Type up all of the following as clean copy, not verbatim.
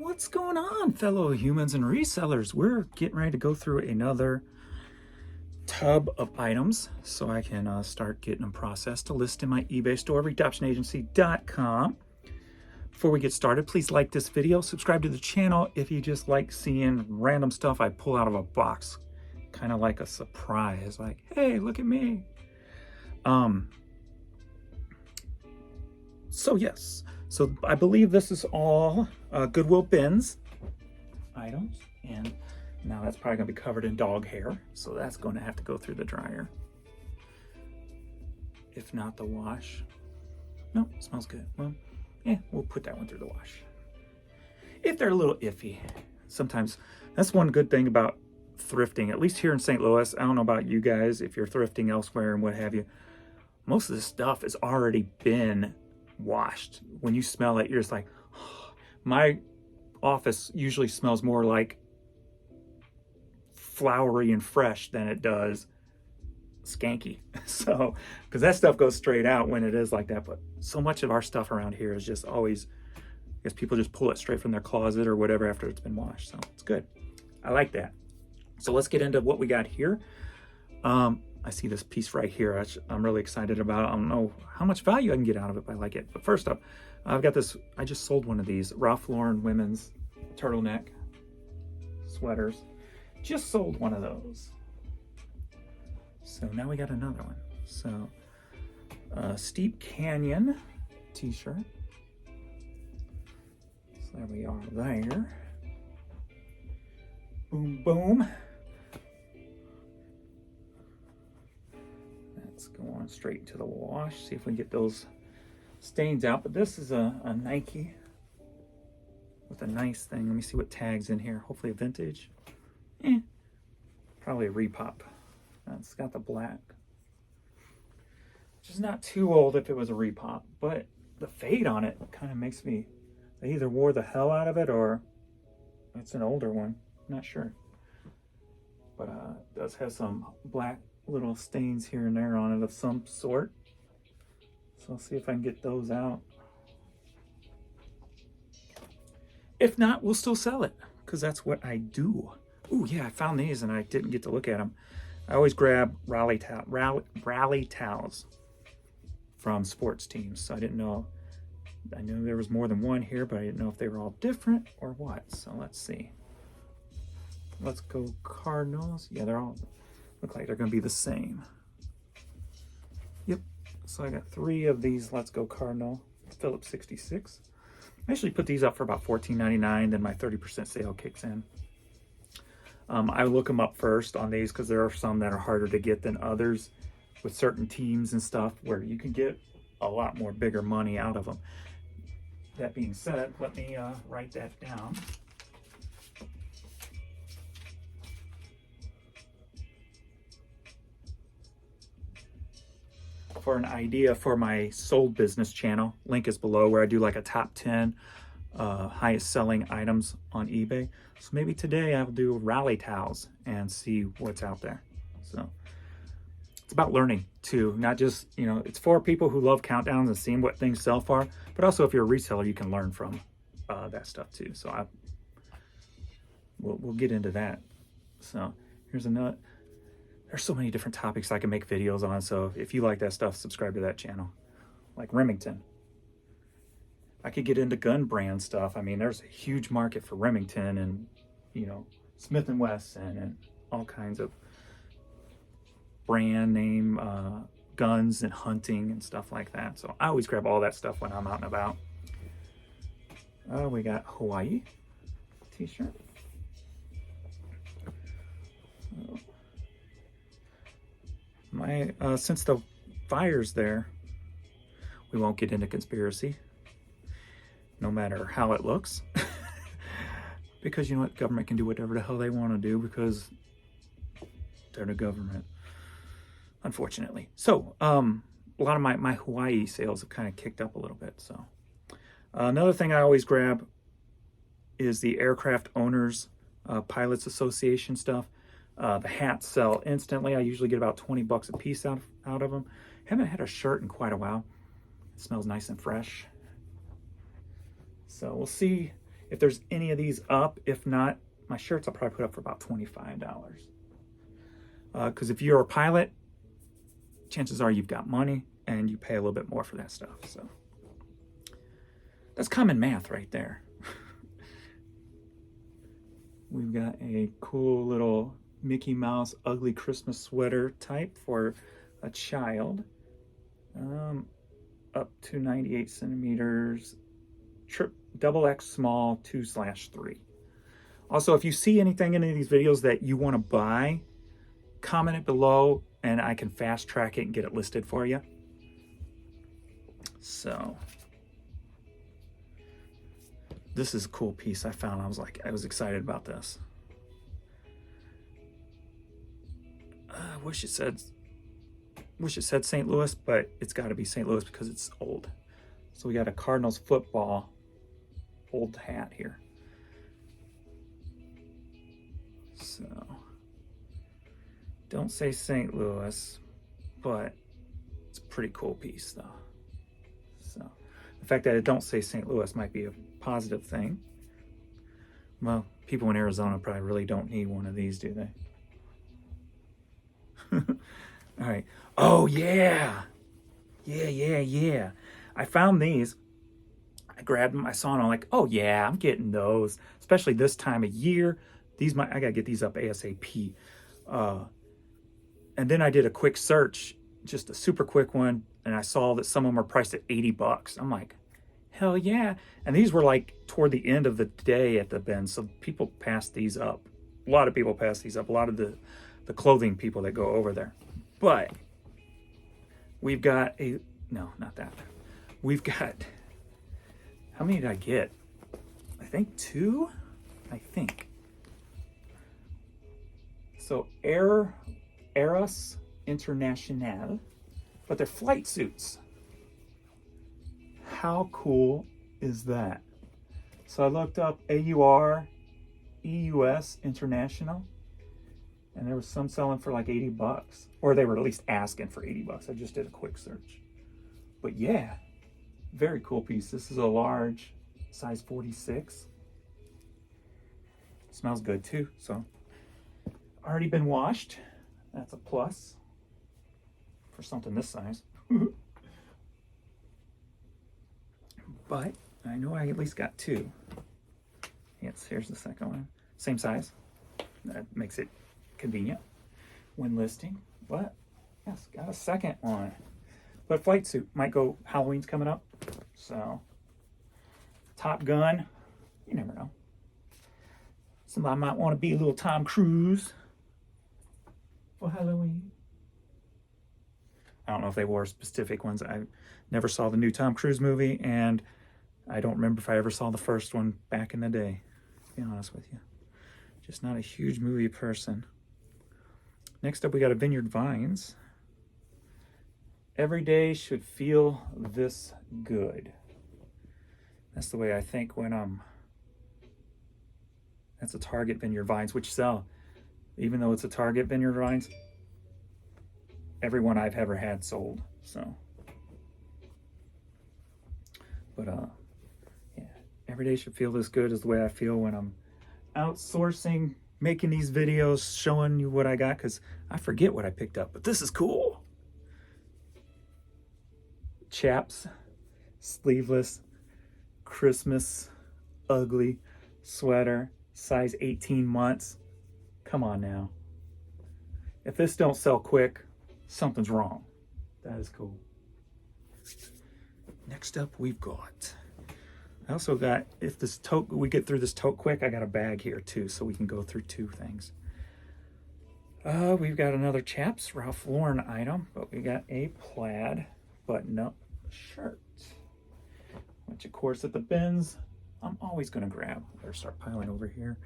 What's going on, fellow humans and resellers? We're getting ready to go through another tub of items so I can start getting them processed to list in my eBay store, redoptionagency.com. Before we get started, please like this video, subscribe to the channel if you just like seeing random stuff I pull out of a box, kind of like a surprise, like, hey, look at me. So I believe this is all Goodwill bins items, and now that's probably going to be covered in dog hair, so that's going to have to go through the dryer. If not the wash. No, it smells good. Well, yeah, we'll put that one through the wash. If they're a little iffy. Sometimes, that's one good thing about thrifting, at least here in St. Louis. I don't know about you guys, if you're thrifting elsewhere and what have you. Most of this stuff has already been washed. When you smell it, you're just like, oh. My office usually smells more like flowery and fresh than it does skanky. So, because that stuff goes straight out when it is like that. But so much of our stuff around here is just always, I guess people just pull it straight from their closet or whatever after it's been washed. So it's good. I like that. So let's get into what we got here. I see this piece right here. I'm really excited about it. I don't know how much value I can get out of it, but I like it. But first up, I've got this, I just sold one of these Ralph Lauren women's turtleneck sweaters. Just sold one of those. So now we got another one. So, Steep Canyon t-shirt. So there we are there. Boom, boom. Let's go on straight to the wash, see if we can get those stains out. But this is a Nike with a nice thing. Let me see what tags in here. Hopefully a vintage. Probably a repop. It's got the black, which is not too old if it was a repop, but the fade on it kind of makes me, they either wore the hell out of it or it's an older one. Not sure. But it does have some black little stains here and there on it of some sort. So I'll see if I can get those out. If not, we'll still sell it because that's what I do. Ooh, yeah, I found these and I didn't get to look at them. I always grab rally towels from sports teams. So I didn't know, I knew there was more than one here, but I didn't know if they were all different or what. So let's see. Let's go Cardinals. Yeah, they're all, look like they're going to be the same. Yep. So I got 3 of these Let's Go Cardinal Phillips 66. I actually put these up for about $14.99. Then my 30% sale kicks in. I look them up first on these because there are some that are harder to get than others with certain teams and stuff where you can get a lot more bigger money out of them. That being said, let me write that down. For an idea for my sold business channel, link is below, where I do like a top 10 highest selling items on eBay. So maybe today I'll do rally towels and see what's out there. So it's about learning too, not just, you know, it's for people who love countdowns and seeing what things sell for, but also if you're a reseller, you can learn from that stuff too. So we'll get into that. So here's another. There's so many different topics I can make videos on, so if you like that stuff, subscribe to that channel. Like Remington. I could get into gun brand stuff. I mean, there's a huge market for Remington and, you know, Smith & Wesson and all kinds of brand name guns and hunting and stuff like that. So I always grab all that stuff when I'm out and about. We got Hawaii t-shirt. Since the fire's there, we won't get into conspiracy, no matter how it looks, because you know what, government can do whatever the hell they want to do because they're the government, unfortunately. So a lot of my Hawaii sales have kind of kicked up a little bit. So another thing I always grab is the Aircraft Owners Pilots Association stuff. The hats sell instantly. I usually get about 20 bucks a piece out of them. Haven't had a shirt in quite a while. It smells nice and fresh. So we'll see if there's any of these up. If not, my shirts I'll probably put up for about $25. Because if you're a pilot, chances are you've got money and you pay a little bit more for that stuff. So that's common math right there. We've got a cool little Mickey Mouse ugly Christmas sweater type for a child. Up to 98 centimeters, double X small, 2/3. Also, if you see anything in any of these videos that you want to buy, comment it below and I can fast track it and get it listed for you. So this is a cool piece I found. I was excited about this. I wish it said St. Louis, but it's got to be St. Louis because it's old. So we got a Cardinals football old hat here. So don't say St. Louis, but it's a pretty cool piece though. So the fact that it don't say St. Louis might be a positive thing. Well, people in Arizona probably really don't need one of these, do they? All right. Oh yeah. Yeah. I found these. I grabbed them. I saw them. I'm like, oh yeah, I'm getting those. Especially this time of year. I gotta get these up ASAP. And then I did a quick search, just a super quick one, and I saw that some of them are priced at $80. I'm like, hell yeah. And these were like toward the end of the day at the bin, so people passed these up. A lot of people pass these up. A lot of the clothing people that go over there. But we've got no, not that. We've got, how many did I get? I think 2, I think. So Eros International, but they're flight suits. How cool is that? So I looked up AUR, EUS International, and there was some selling for like $80, or they were at least asking for $80. I just did a quick search. But yeah, very cool piece. This is a large, size 46. Smells good too, so. Already been washed. That's a plus for something this size. But I know I at least got 2. Yes, here's the second one. Same size. That makes it convenient when listing. But yes, got a second one. But flight suit might go, Halloween's coming up. So Top Gun, you never know. Somebody might want to be a little Tom Cruise for Halloween. I don't know if they wore specific ones. I never saw the new Tom Cruise movie, and I don't remember if I ever saw the first one back in the day, to be honest with you. Just not a huge movie person. Next up, we got a Vineyard Vines. Every day should feel this good. That's the way I think when that's a Target Vineyard Vines, which sell. Even though it's a Target Vineyard Vines, everyone I've ever had sold. So, but yeah, every day should feel this good is the way I feel when I'm outsourcing, making these videos, showing you what I got, because I forget what I picked up. But this is cool. Chaps, sleeveless, Christmas, ugly sweater, size 18 months. Come on now. If this don't sell quick, something's wrong. That is cool. Next up, we've got, I also got, if this tote, we get through this tote quick, I got a bag here too, so we can go through 2 things. We've got another Chaps Ralph Lauren item, but we got a plaid button-up shirt, which of course at the bins, I'm always gonna grab. Better start piling over here,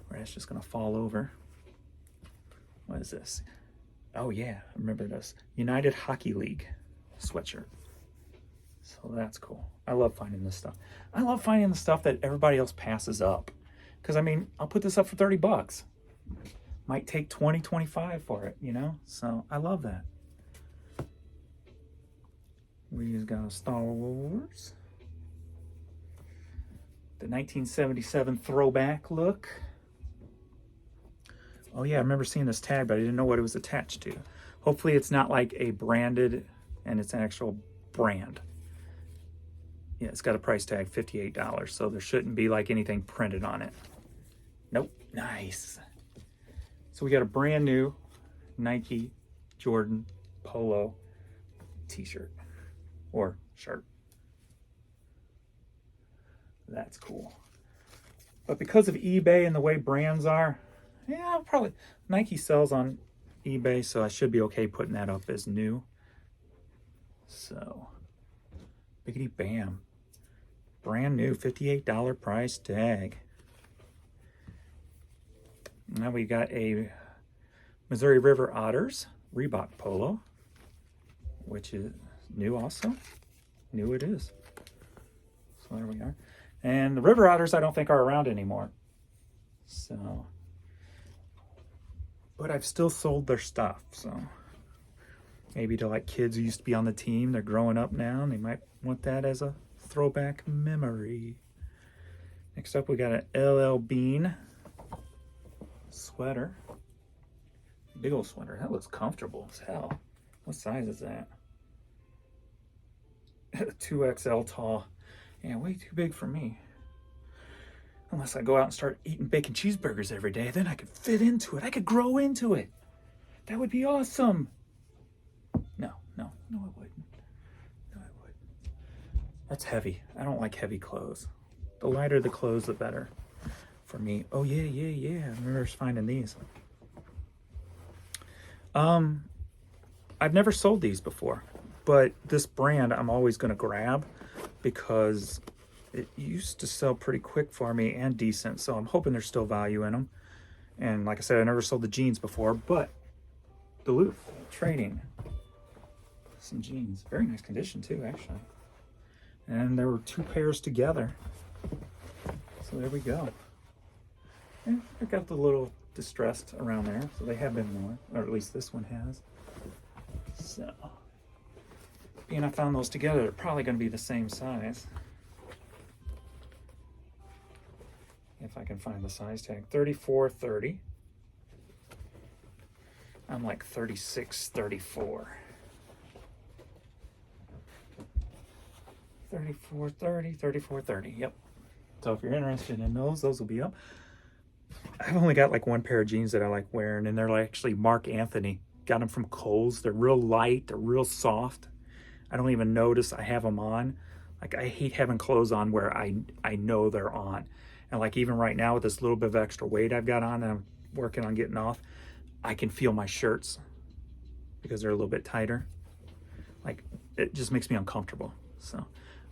or it's just gonna fall over. What is this? Oh yeah, I remember this. United Hockey League sweatshirt. So that's cool. I love finding this stuff. I love finding the stuff that everybody else passes up. Because I mean, I'll put this up for $30. Might take 20, 25 for it, you know? So I love that. We just got a Star Wars The 1977 throwback look. Oh yeah, I remember seeing this tag, but I didn't know what it was attached to. Hopefully it's not like a branded, and it's an actual brand. Yeah, it's got a price tag, $58, so there shouldn't be like anything printed on it. Nope, nice. So we got a brand new Nike Jordan Polo t-shirt or shirt. That's cool. But because of eBay and the way brands are, yeah, probably Nike sells on eBay, so I should be okay putting that up as new. So, biggity bam. Brand new, $58 price tag. Now we got a Missouri River Otters Reebok Polo, which is new also. New it is. So there we are. And the River Otters I don't think are around anymore. So, but I've still sold their stuff. So maybe to like kids who used to be on the team, they're growing up now and they might want that as a throwback memory. Next up we got an LL Bean sweater. Big old sweater. That looks comfortable as hell. What size is that? 2XL tall. Yeah, way too big for me. Unless I go out and start eating bacon cheeseburgers every day, then I could fit into it. I could grow into it. That would be awesome. No, I wouldn't. No, I wouldn't. That's heavy. I don't like heavy clothes. The lighter the clothes, the better for me. Oh, yeah. I remember finding these. I've never sold these before, but this brand I'm always going to grab because it used to sell pretty quick for me and decent, so I'm hoping there's still value in them. And like I said, I never sold the jeans before, but Duluth trading some jeans. Very nice condition too, actually. And there were 2 pairs together. So there we go. And I got the little distressed around there, so they have been more, or at least this one has. So, being I found those together, they're probably going to be the same size. If I can find the size tag. 34-30. I'm like 36-34. 34-30, 34-30. Yep. So if you're interested in those will be up. I've only got like 1 pair of jeans that I like wearing, and they're like actually Marc Anthony. Got them from Kohl's. They're real light. They're real soft. I don't even notice I have them on. Like, I hate having clothes on where I know they're on. And like even right now with this little bit of extra weight I've got on and I'm working on getting off, I can feel my shirts because they're a little bit tighter. Like, it just makes me uncomfortable. So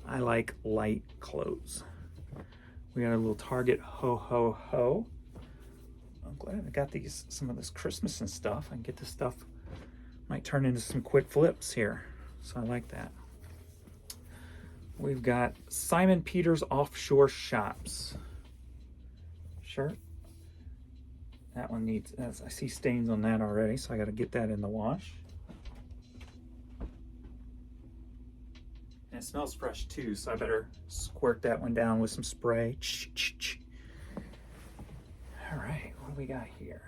I like light clothes. We got a little Target ho ho ho. I'm glad I got some of this Christmas and stuff. I can get this stuff, might turn into some quick flips here. So I like that. We've got Simon Peters Offshore Shops shirt. That one needs, I see stains on that already, so I got to get that in the wash. And it smells fresh too, so I better squirt that one down with some spray. All right, what do we got here?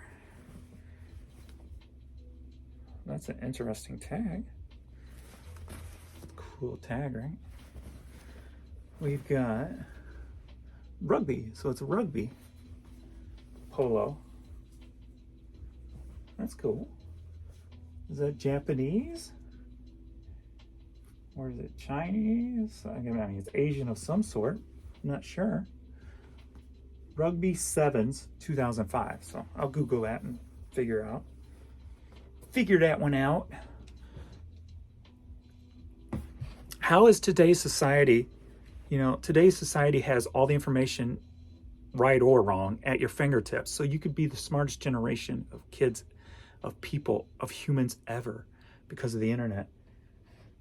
That's an interesting tag. Cool tag, right? We've got rugby, so it's a rugby polo. That's cool. Is that Japanese? Or is it Chinese? I mean, it's Asian of some sort. I'm not sure. Rugby Sevens 2005. So I'll Google that and figure that one out. How is today's society? You know, today's society has all the information, right or wrong, at your fingertips. So you could be the smartest generation of kids, of people, of humans ever because of the internet.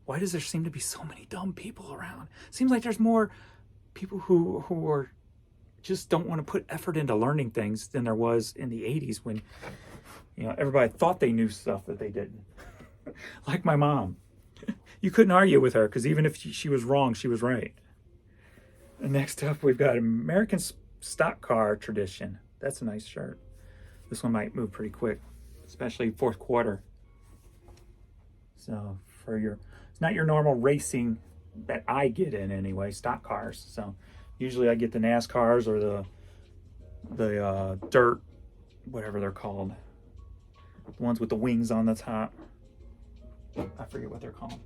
Why does there seem to be so many dumb people around? Seems like there's more people who are just don't want to put effort into learning things than there was in the 80s when, you know, everybody thought they knew stuff that they didn't. Like my mom. You couldn't argue with her because even if she was wrong, she was right. And next up, we've got American Stock Car Tradition. That's a nice shirt. This one might move pretty quick, especially fourth quarter. So for it's not your normal racing that I get in anyway, stock cars. So usually I get the NASCARs or the dirt, whatever they're called. The ones with the wings on the top. I forget what they're called.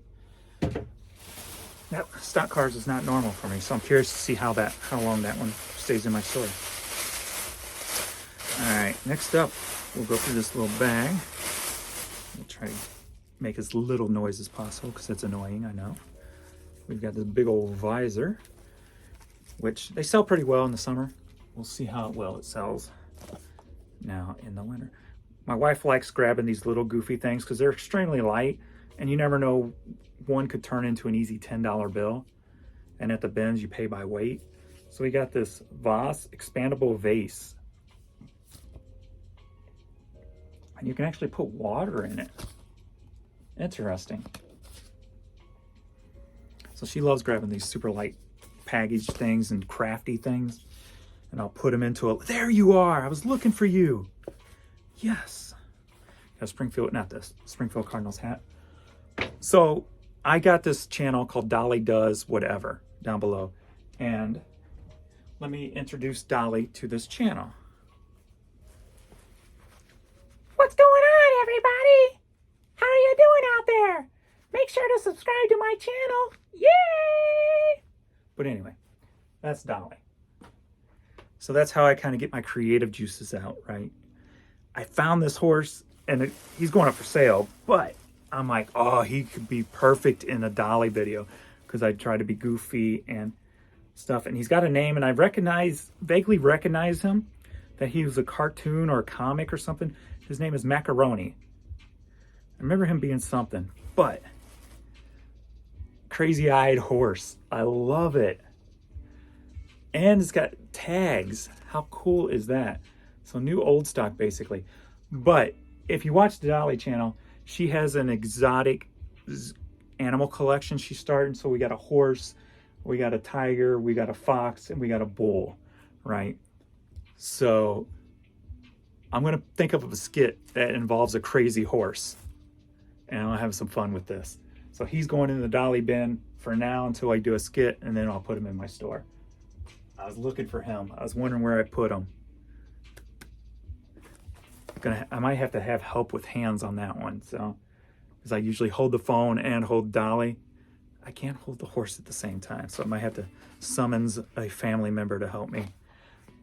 That stock cars is not normal for me, so I'm curious to see how long that one stays in my store. All right, next up, we'll go through this little bag. We'll try to make as little noise as possible because it's annoying, I know. We've got this big old visor, which they sell pretty well in the summer. We'll see how well it sells now in the winter. My wife likes grabbing these little goofy things because they're extremely light, and you never know, one could turn into an easy $10 bill. And at the bins, you pay by weight. So we got this Vase, Expandable Vase. And you can actually put water in it. Interesting. So she loves grabbing these super light packaged things and crafty things. And I'll put them into a, there you are, I was looking for you. Yes. Got a Springfield Cardinals hat. So I got this channel called Dolly Does Whatever down below. And let me introduce Dolly to this channel. What's going on, everybody? How are you doing out there? Make sure to subscribe to my channel. Yay! But anyway, that's Dolly. So that's how I kind of get my creative juices out, right? I found this horse, and he's going up for sale, but I'm like, oh, he could be perfect in a Dolly video because I try to be goofy and stuff. And he's got a name, and I vaguely recognize him, that he was a cartoon or a comic or something. His name is Macaroni. I remember him being something, but crazy-eyed horse. I love it. And it's got tags. How cool is that? So new old stock, basically. But if you watch the Dolly channel, she has an exotic animal collection she started. So we got a horse, we got a tiger, we got a fox, and we got a bull, right? So I'm going to think of a skit that involves a crazy horse. And I'll have some fun with this. So he's going in the Dolly bin for now until I do a skit, and then I'll put him in my store. I was looking for him. I was wondering where I put him. I might have to have help with hands on that one. So, because I usually hold the phone and hold Dolly. I can't hold the horse at the same time. So I might have to summons a family member to help me.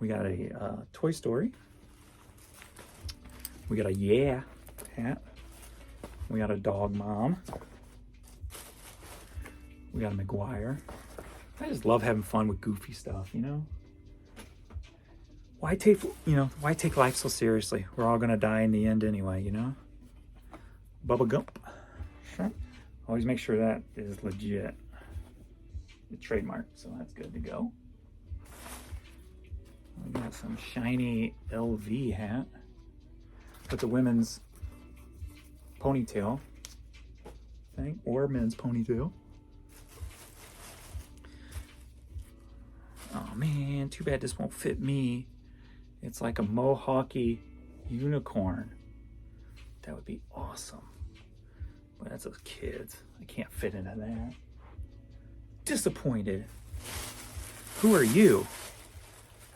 We got a Toy Story. We got a Yeah hat. We got a Dog Mom. We got a McGuire. I just love having fun with goofy stuff, you know? Why take life so seriously? We're all gonna die in the end anyway, you know? Bubba Gump. Sure. Always make sure that is legit. The trademark, so that's good to go. We got some shiny LV hat with the women's ponytail thing, or men's ponytail. Oh man, too bad this won't fit me. It's like a mohawky unicorn. That would be awesome. But that's those kids. I can't fit into that. Disappointed. Who are you?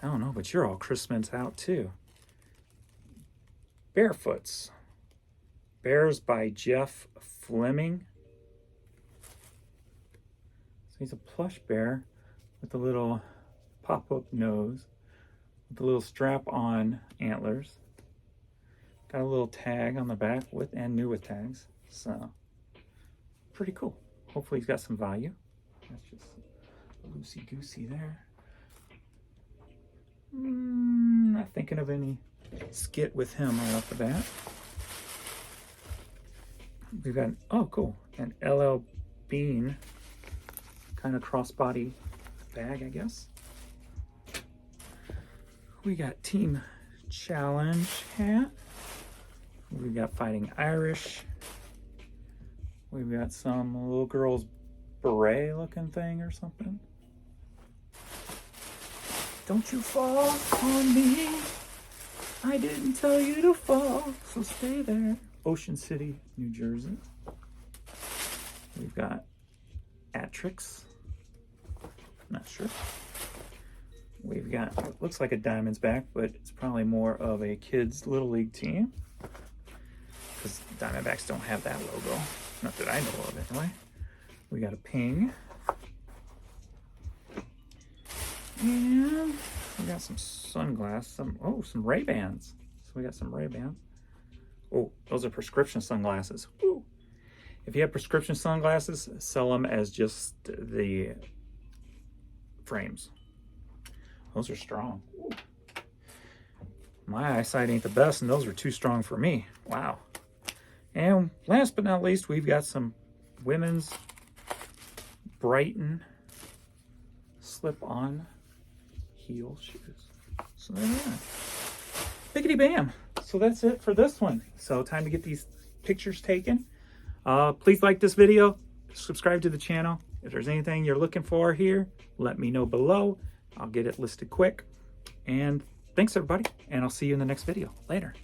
I don't know, but you're all Christmas out too. Barefoots. Bears by Jeff Fleming. So he's a plush bear with a little pop-up nose, with a little strap-on antlers. Got a little tag on the back and new with tags. So pretty cool. Hopefully he's got some value. That's just loosey-goosey there. Not thinking of any skit with him right off the bat. We've got, oh cool, an LL Bean kind of crossbody bag, I guess. We got Team Challenge hat. We got Fighting Irish. We've got some little girl's beret looking thing or something. Don't you fall on me. I didn't tell you to fall, so stay there. Ocean City, New Jersey. We've got Atrix. Not sure. We've got what looks like a Diamond's back, but it's probably more of a kids' Little League team. Because Diamondbacks don't have that logo. Not that I know of, anyway. We got a Ping. And we got some sunglasses. Some Ray-Bans. So we got some Ray-Bans. Oh, those are prescription sunglasses. Woo. If you have prescription sunglasses, sell them as just the frames. Those are strong. Ooh. My eyesight ain't the best, and those are too strong for me. Wow. And last but not least, we've got some women's Brighton slip-on heel shoes. So there we are. Biggity bam. So that's it for this one. So time to get these pictures taken. Please like this video. Subscribe to the channel. If there's anything you're looking for here, let me know below. I'll get it listed quick. And thanks everybody. And I'll see you in the next video. Later.